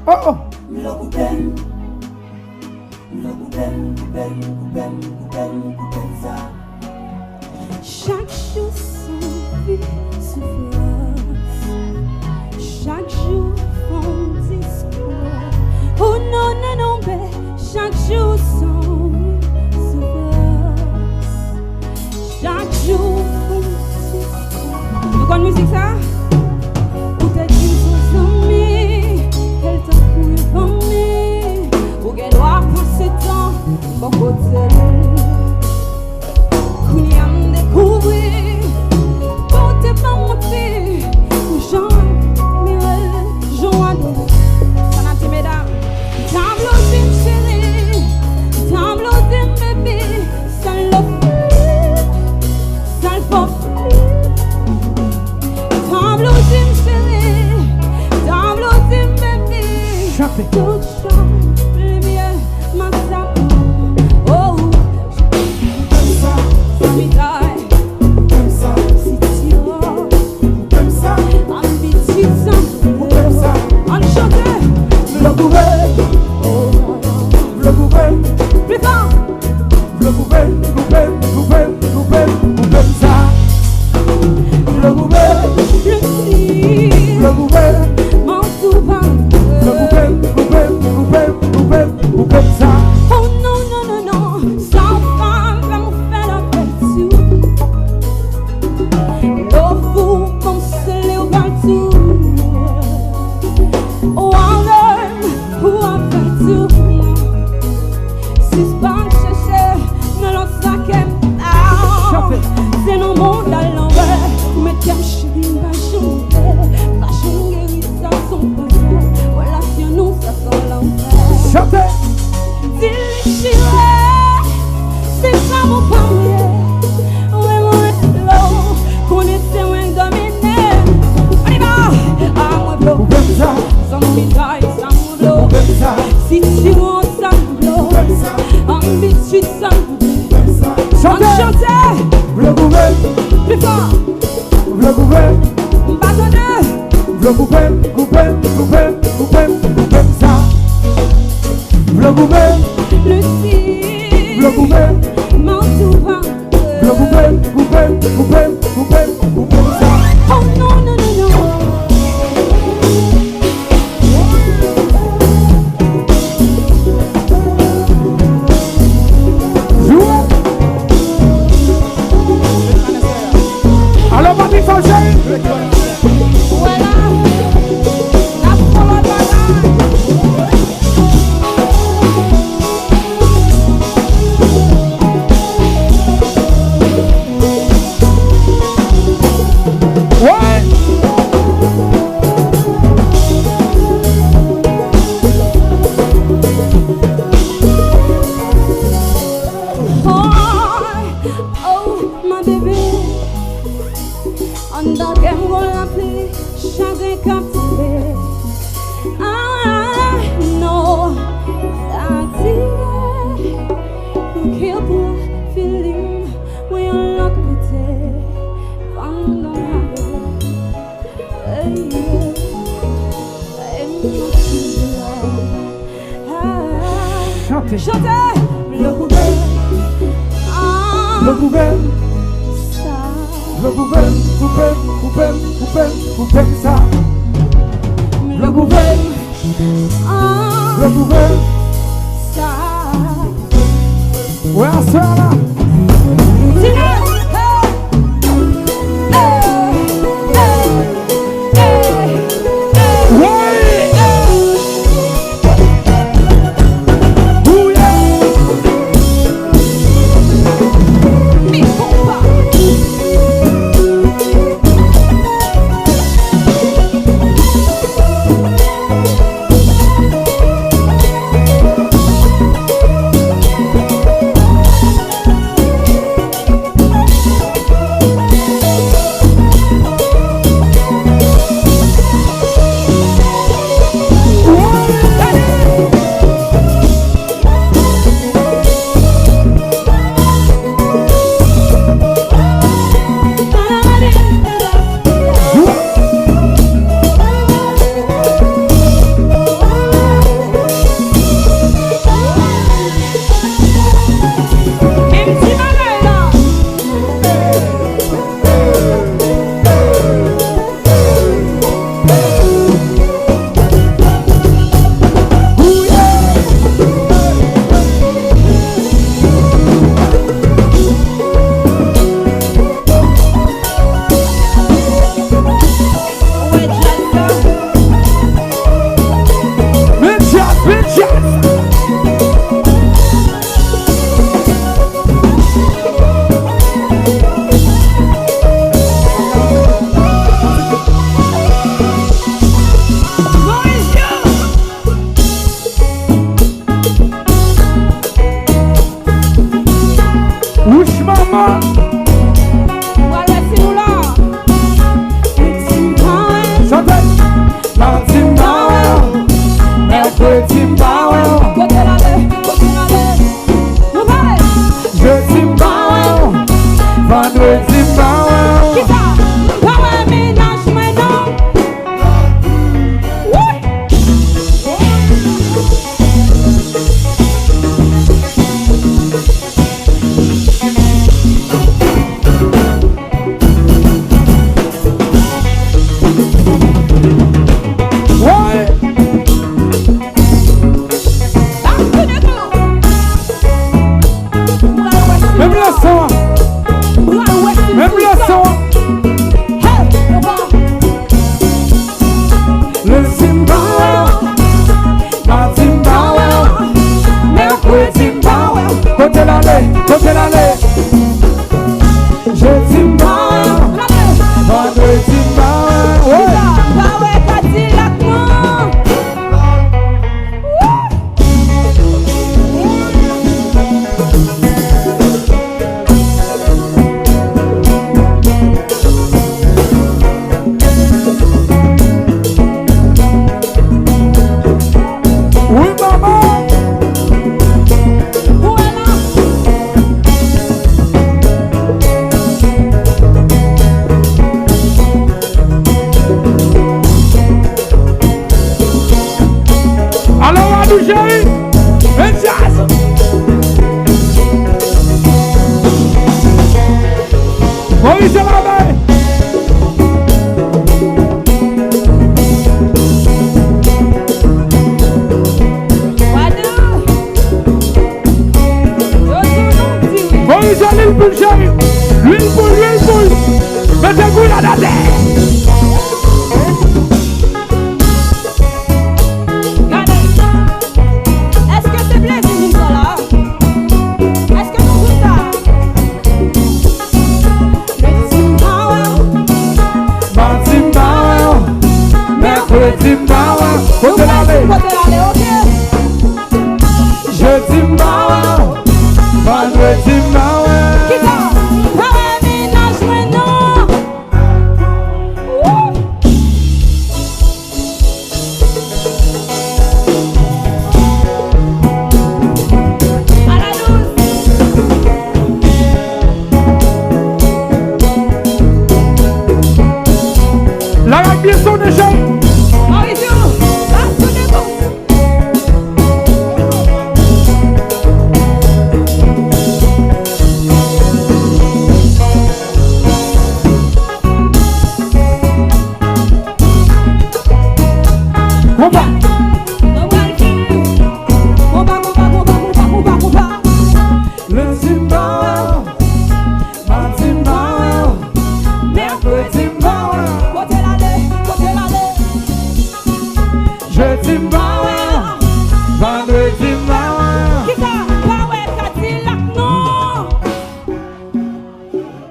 Oh. Chaque jour son vie souffrance, chaque jour son discours. Oh non, non, non, mais chaque jour son souffrance, chaque jour son discours. De quoi de musique ça? Ou t'as dit son ami, qu'elle t'a couru pour moi, ou qu'elle doit passer temps, bon côté. Découvrir, porter par mon pied, Jean, Mirel, Jean Adolphe, Sanati mesdames, tableau d'une chérie, tableau d'un bébé, saloperie, tableau d'une chérie, tableau d'un bébé, tout chante, lumière, ma sape, oh, Ouch maman. Voilà, c'est nous là. Chantez. Martin Bauer. Mercredi Bauer. Côté la côté la nous parlez. Jeudi Bauer. Vendredi Bauer. Qui ça? Bauer ménage maintenant. Oui. Même le son. Même le son. Le Zimbabwe. Martin Bauer. Mercredi Bauer. Côté l'allée. Côté l'allée. Jeudi Bauer. Vendredi Bauer. Bauer Kadilak moi. Oui maman. Alors à nous chérie. Un jazz. Maurice la main. Maurice à l'huile pour chérie. L'huile pour. Mettez vous là dans terre. Est-ce que c'est plaisir là? Est-ce que nous jouons ça? Martin Bauer. Mercredi Bauer. Côté l'allée. Côté l'allée, ok. Jeudi Bauer. Vendredi Bauer. Qui ça? Bauer ménage maintenant. À la douce. La bien son déjà. Mauricio, là, tout est bon. Combat.